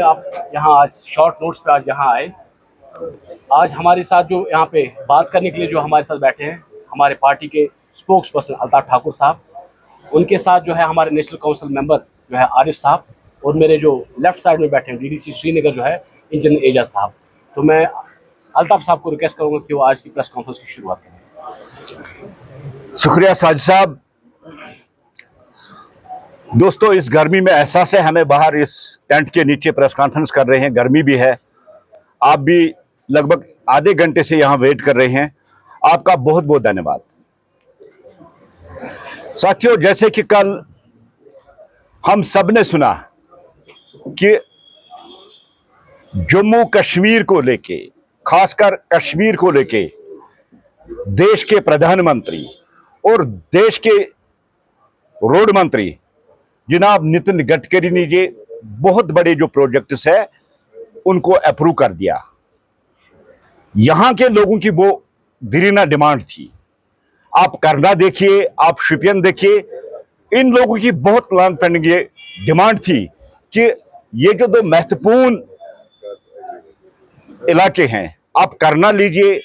आप यहाँ आज शॉर्ट नोट्स पे आज यहाँ आए। आज हमारे साथ जो यहाँ पे बात करने के लिए जो हमारे साथ बैठे हैं, हमारे पार्टी के स्पोक्स पर्सन अल्ताफ ठाकुर साहब, उनके साथ जो है हमारे नेशनल काउंसिल मेंबर जो है आरिफ साहब, और मेरे जो लेफ्ट साइड में बैठे हैं डीडीसी श्रीनगर जो है इंजीनियर एजाज साहब। तो मैं अल्ताफ साहब को रिक्वेस्ट करूँगा कि वो आज की प्रेस कॉन्फ्रेंस की शुरुआत करें। शुक्रिया साजिद साहब। दोस्तों, इस गर्मी में एहसास है हमें बाहर इस टेंट के नीचे प्रेस कॉन्फ्रेंस कर रहे हैं, गर्मी भी है। आप भी लगभग आधे घंटे से यहां वेट कर रहे हैं, आपका बहुत बहुत धन्यवाद। साथियों, जैसे कि कल हम सब ने सुना कि जम्मू कश्मीर को लेके, खासकर कश्मीर को लेके देश के प्रधानमंत्री और देश के रोड मंत्री जनाब नितिन गडकरी ने ये बहुत बड़े जो प्रोजेक्ट्स है उनको अप्रूव कर दिया। यहां के लोगों की वो दिरीना डिमांड थी। आप करना देखिए, आप शिपियन देखिए, इन लोगों की बहुत लॉन्ग पेंडिंग ये डिमांड थी कि ये जो दो महत्वपूर्ण इलाके हैं आप करना लीजिए।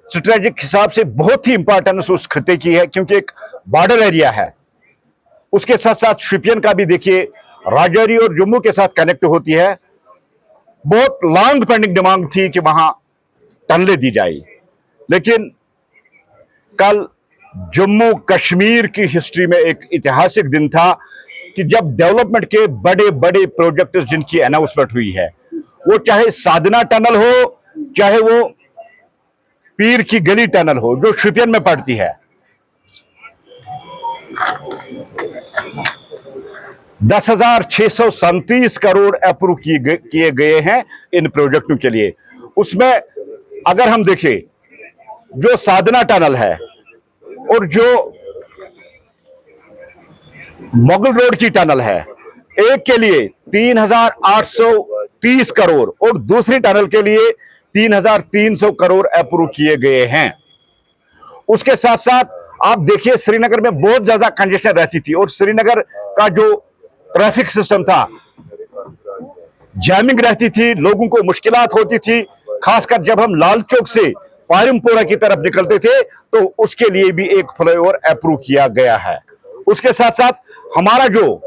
स्ट्रेटेजिक हिसाब से बहुत ही इंपॉर्टेंस उस खत्ते की है, क्योंकि एक बॉर्डर एरिया है। उसके साथ साथ शिपियन का भी देखिए, राजौरी और जम्मू के साथ कनेक्ट होती है। बहुत लॉन्ग पेंडिंग डिमांड थी कि वहां टनलें दी जाए। लेकिन कल जम्मू कश्मीर की हिस्ट्री में एक ऐतिहासिक दिन था कि जब डेवलपमेंट के बड़े बड़े प्रोजेक्ट जिनकी अनाउंसमेंट हुई है, वो चाहे साधना टनल हो, चाहे वो पीर की गली टनल हो जो शिपियन में पड़ती है, 10,637 करोड़ अप्रूव किए गए हैं इन प्रोजेक्टों के लिए। उसमें अगर हम देखें, जो साधना टनल है और जो मुगल रोड की टनल है, एक के लिए 3,830 करोड़ और दूसरी टनल के लिए 3,300 करोड़ अप्रूव किए गए हैं। उसके साथ साथ आप देखिए, श्रीनगर में बहुत ज्यादा कंजेशन रहती थी और श्रीनगर का जो ट्रैफिक सिस्टम था, जैमिंग रहती थी, लोगों को मुश्किलात होती थी। खासकर जब हम लाल चौक से पायरमपुरा की तरफ निकलते थे तो उसके लिए भी एक फ्लाईओवर अप्रूव किया गया है। उसके साथ साथ हमारा जो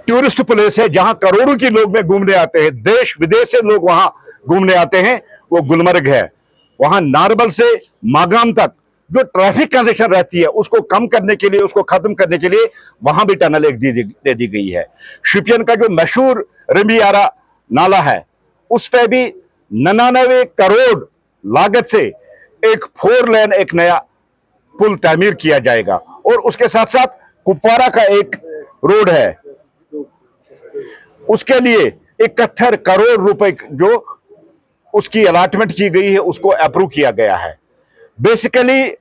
टूरिस्ट प्लेस है जहां करोड़ों की लोग में घूमने आते हैं, देश विदेश से लोग वहां घूमने आते हैं, वो गुलमर्ग है। वहां नारबल से मागाम तक जो ट्रैफिक कंजेशन रहती है उसको कम करने के लिए, उसको खत्म करने के लिए वहां भी टनल एक दे दी गई है। शिपियन का जो मशहूर रमियारा नाला है, उस पर भी 99 करोड़ लागत से एक 4 लेन एक नया पुल तामीर किया जाएगा। और उसके साथ साथ कुपवारा का एक रोड है, उसके लिए 71 करोड़ रुपए जो उसकी अलॉटमेंट की गई है उसको अप्रूव किया गया है। बेसिकली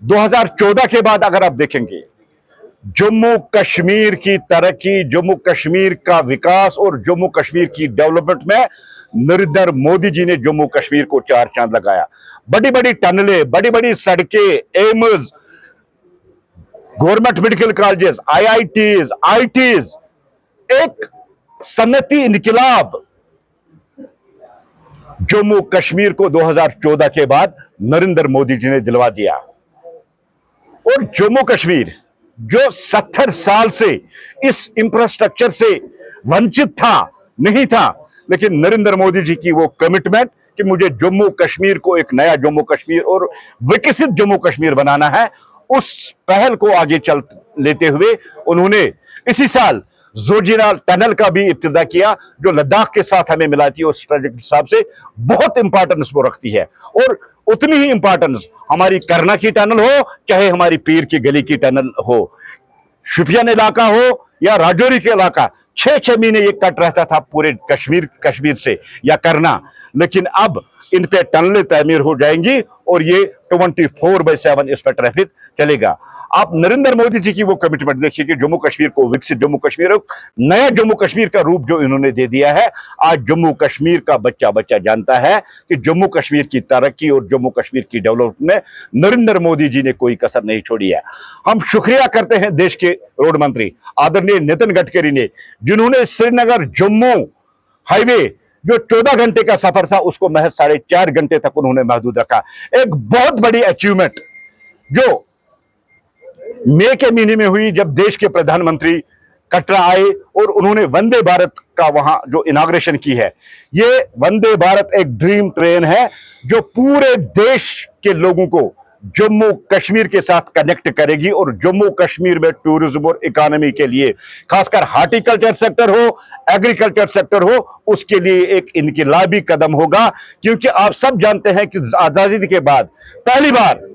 2014 के बाद अगर आप देखेंगे, जम्मू कश्मीर की तरक्की, जम्मू कश्मीर का विकास और जम्मू कश्मीर की डेवलपमेंट में नरेंद्र मोदी जी ने जम्मू कश्मीर को चार चांद लगाया। बड़ी बड़ी टनलें, बड़ी बड़ी सड़कें, AIIMS, government medical colleges, IITs, ITs, एक सनती इनकलाब जम्मू कश्मीर को 2014 के बाद नरेंद्र मोदी जी ने दिलवा दिया। और जम्मू कश्मीर जो 70 साल से इस इंफ्रास्ट्रक्चर से वंचित था, नहीं था, लेकिन नरेंद्र मोदी जी की वो कमिटमेंट कि मुझे जम्मू कश्मीर को एक नया जम्मू कश्मीर और विकसित जम्मू कश्मीर बनाना है, उस पहल को आगे चल लेते हुए उन्होंने इसी साल जोजिला टनल का भी इब्तिदा किया, जो लद्दाख के साथ हमें मिलाती है। उस प्रोजेक्ट के हिसाब से बहुत इंपॉर्टेंस वो रखती है। और उतनी ही इंपॉर्टेंस हमारी करना की टनल हो, चाहे हमारी पीर की गली की टनल हो, शिपियन इलाका हो या राजौरी के इलाका, 6-6 महीने ये कट रहता था पूरे कश्मीर से या करना। लेकिन अब इन पे टनलें तामीर हो जाएंगी और ये 24/7 इस पर ट्रैफिक चलेगा। आप नरेंद्र मोदी जी की वो कमिटमेंट देखिए कि जम्मू कश्मीर को विकसित जम्मू कश्मीर, नया जम्मू कश्मीर का रूप जो इन्होंने दे दिया है। आज जम्मू कश्मीर का बच्चा बच्चा जानता है कि जम्मू कश्मीर की तरक्की और जम्मू कश्मीर की डेवलपमेंट में नरेंद्र मोदी जी ने कोई कसर नहीं छोड़ी है। हम शुक्रिया करते हैं देश के रोड मंत्री आदरणीय नितिन गडकरी ने, जिन्होंने श्रीनगर जम्मू हाईवे जो 14 घंटे का सफर था उसको महज 4.5 घंटे तक उन्होंने महदूद रखा। एक बहुत बड़ी अचीवमेंट जो मई के महीने में हुई, जब देश के प्रधानमंत्री कटरा आए और उन्होंने वंदे भारत का वहां जो इनाग्रेशन की है। ये वंदे भारत एक ड्रीम ट्रेन है जो पूरे देश के लोगों को जम्मू कश्मीर के साथ कनेक्ट करेगी और जम्मू कश्मीर में टूरिज्म और इकोनॉमी के लिए, खासकर हार्टिकल्चर सेक्टर हो, एग्रीकल्चर सेक्टर हो, उसके लिए एक इनकलाबी कदम होगा। क्योंकि आप सब जानते हैं कि आजादी के बाद पहली बार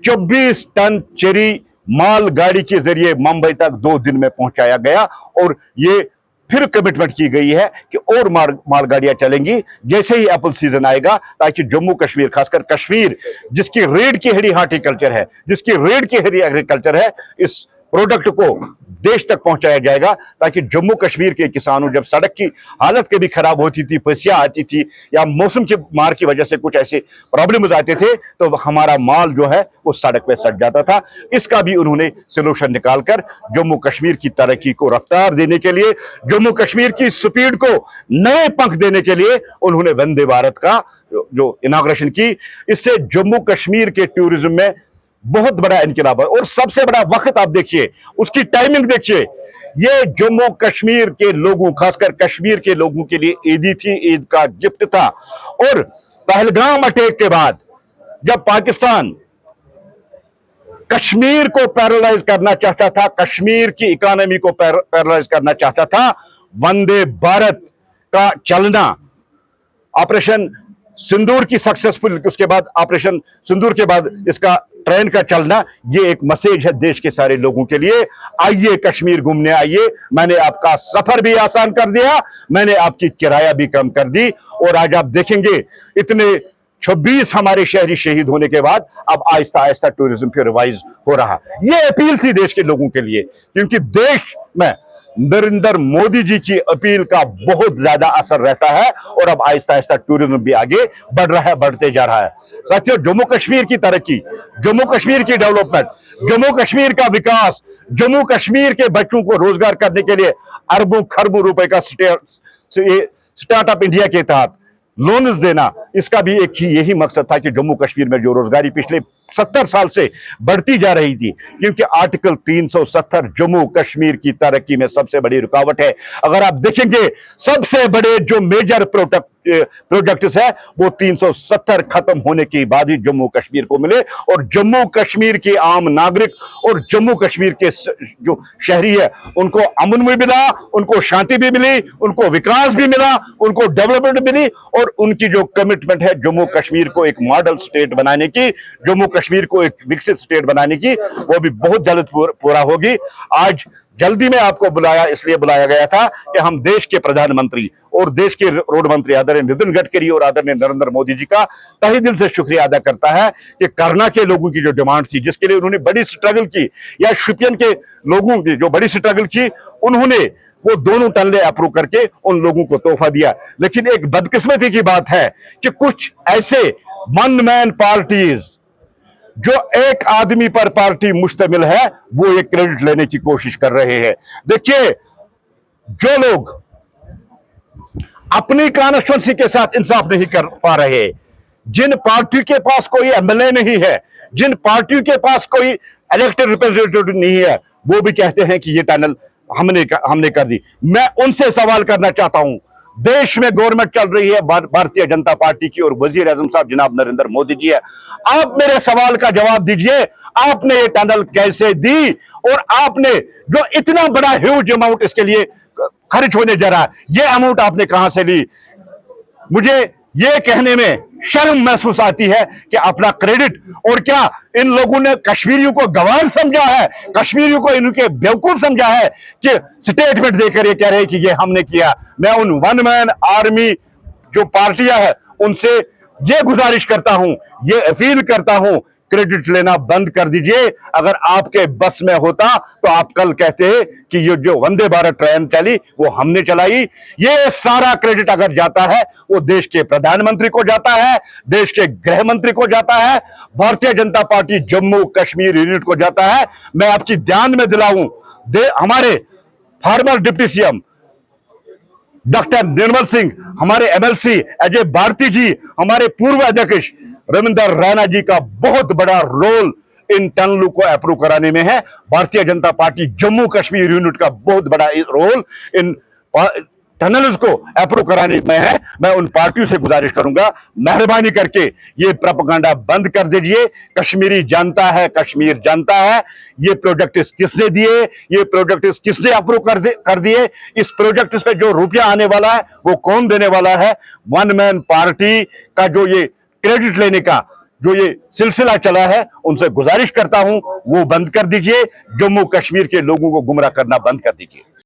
24 टन चेरी माल गाड़ी के जरिए मुंबई तक 2 दिन में पहुंचाया गया और ये फिर कमिटमेंट की गई है कि और मालगाड़ियां चलेंगी जैसे ही एप्पल सीजन आएगा, ताकि जम्मू कश्मीर, खासकर कश्मीर जिसकी रीढ़ की हड्डी हार्टिकल्चर है, जिसकी रीढ़ की हड्डी एग्रीकल्चर है, इस प्रोडक्ट को देश तक पहुंचाया जाएगा। ताकि जम्मू कश्मीर के किसानों, जब सड़क की हालत कभी खराब होती थी, पसिया आती थी या मौसम की मार की वजह से कुछ ऐसे प्रॉब्लम्स आते थे, तो हमारा माल जो है वो सड़क पे सड़ जाता था। इसका भी उन्होंने सोल्यूशन निकालकर जम्मू कश्मीर की तरक्की को रफ्तार देने के लिए, जम्मू कश्मीर की स्पीड को नए पंख देने के लिए उन्होंने वंदे भारत का जो इनाग्रेशन की। इससे जम्मू कश्मीर के टूरिज्म में बहुत बड़ा इनकलाब है। और सबसे बड़ा वक्त आप देखिए, उसकी टाइमिंग देखिए, ये जम्मू कश्मीर के लोगों, खासकर कश्मीर के लोगों के लिए ईदी थी, ईद का गिफ्ट था। और पहलगाम अटैक के बाद जब पाकिस्तान कश्मीर को पैरालाइज करना चाहता था, कश्मीर की इकोनॉमी को पैरालाइज करना चाहता था, वंदे भारत का चलना, ऑपरेशन सिंदूर की सक्सेसफुल, उसके बाद ऑपरेशन सिंदूर के बाद इसका ट्रेन का चलना, ये एक मैसेज है देश के सारे लोगों के लिए। आइए कश्मीर घूमने आइए, मैंने आपका सफर भी आसान कर दिया, मैंने आपकी किराया भी कम कर दी। और आज आप देखेंगे इतने 26 हमारे शहरी शहीद होने के बाद अब आहिस्ता आहिस्ता टूरिज्म फिर रिवाइज हो रहा। ये अपील थी देश के लोगों के लिए, क्योंकि देश में नरेंद्र मोदी जी की अपील का बहुत ज्यादा असर रहता है और अब आहिस्ता आहिस्ता टूरिज्म भी आगे बढ़ रहा है, बढ़ते जा रहा है। साथियों, जम्मू कश्मीर की तरक्की, जम्मू कश्मीर की डेवलपमेंट, जम्मू कश्मीर का विकास, जम्मू कश्मीर के बच्चों को रोजगार करने के लिए अरबों खरबों रुपए का स्टार्टअप इंडिया के तहत लोन्स देना, इसका भी एक ही यही मकसद था कि जम्मू कश्मीर में जो रोजगारी पिछले 70 साल से बढ़ती जा रही थी, क्योंकि आर्टिकल 370 जम्मू कश्मीर की तरक्की में सबसे बड़ी रुकावट है। अगर आप देखेंगे सबसे बड़े जो मेजर प्रोजेक्ट्स है वो 370 खत्म होने के बाद ही जम्मू कश्मीर को मिले। और जम्मू कश्मीर के आम नागरिक और जम्मू कश्मीर के जो शहरी है उनको अमन भी मिला, उनको शांति भी मिली, उनको विकास भी मिला, उनको डेवलपमेंट मिली। और उनकी जो कमिटमेंट है जम्मू कश्मीर को एक मॉडल स्टेट बनाने की, जम्मू कश्मीर को एक विकसित स्टेट बनाने की, वो भी बहुत जल्द पूरा होगी। आज जल्दी में आपको इसलिए बुलाया गया था कि हम देश के प्रधानमंत्री और देश के रोड मंत्री आदरणीय नितिन गडकरी और आदरणीय नरेंद्र मोदी जी का तहे दिल से शुक्रिया अदा करता है कि करना के लोगों की जो डिमांड थी, जिसके लिए उन्होंने बड़ी स्ट्रगल की, या शोपियान के लोगों की जो बड़ी स्ट्रगल की, उन्होंने वो दोनों टनले अप्रूव करके उन लोगों को तोहफा दिया। लेकिन एक बदकिस्मती की बात है कि कुछ ऐसे वन मैन पार्टीज जो एक आदमी पर पार्टी मुश्तमिल है, वो एक क्रेडिट लेने की कोशिश कर रहे हैं। देखिए, जो लोग अपनी कॉन्स्टिट्यूंसी के साथ इंसाफ नहीं कर पा रहे, जिन पार्टी के पास कोई एमएलए नहीं है, जिन पार्टी के पास कोई इलेक्टेड रिप्रेजेंटेटिव नहीं है, वो भी कहते हैं कि ये टनल हमने कर दी। मैं उनसे सवाल करना चाहता हूं, देश में गवर्नमेंट चल रही है भारतीय जनता पार्टी की और वजीर आजम साहब जनाब नरेंद्र मोदी जी है, आप मेरे सवाल का जवाब दीजिए, आपने ये टनल कैसे दी? और आपने जो इतना बड़ा ह्यूज अमाउंट इसके लिए खर्च होने जा रहा है, ये अमाउंट आपने कहां से ली? मुझे ये कहने में शर्म महसूस आती है कि अपना क्रेडिट, और क्या इन लोगों ने कश्मीरियों को गवार समझा है, कश्मीरियों को इनके बेवकूफ समझा है कि स्टेटमेंट देकर ये कह रहे हैं कि ये हमने किया। मैं उन वन मैन आर्मी जो पार्टियां हैं उनसे ये गुजारिश करता हूं, ये अपील करता हूं क्रेडिट लेना बंद कर दीजिए। अगर आपके बस में होता तो आप कल कहते कि ये जो वंदे भारत ट्रेन चली वो हमने चलाई। ये सारा क्रेडिट अगर जाता है वो देश के प्रधानमंत्री को जाता है, देश के गृह मंत्री को जाता है, भारतीय जनता पार्टी जम्मू कश्मीर यूनिट को जाता है। मैं आपकी ध्यान में दिलाऊं, हमारे farmer deputy CM doctor Nirmal Singh, हमारे एमएलसी अजय भारती जी, हमारे पूर्व अध्यक्ष रविंदर रैना जी का बहुत बड़ा रोल इन टनलों को अप्रूव कराने में है। भारतीय जनता पार्टी जम्मू कश्मीर यूनिट का बहुत बड़ा रोल इन टनल्स को अप्रूव कराने में है। मैं उन पार्टियों से गुजारिश करूंगा, मेहरबानी करके ये प्रोपेगेंडा बंद कर दीजिए। कश्मीरी जानता है, कश्मीर जानता है ये प्रोजेक्ट किसने दिए, ये प्रोजेक्ट किसने अप्रूव कर दिए। इस प्रोजेक्ट पे जो रुपया आने वाला है वो कौन देने वाला है। वन मैन पार्टी का जो ये क्रेडिट लेने का जो ये सिलसिला चला है, उनसे गुजारिश करता हूं वो बंद कर दीजिए। जम्मू कश्मीर के लोगों को गुमराह करना बंद कर दीजिए।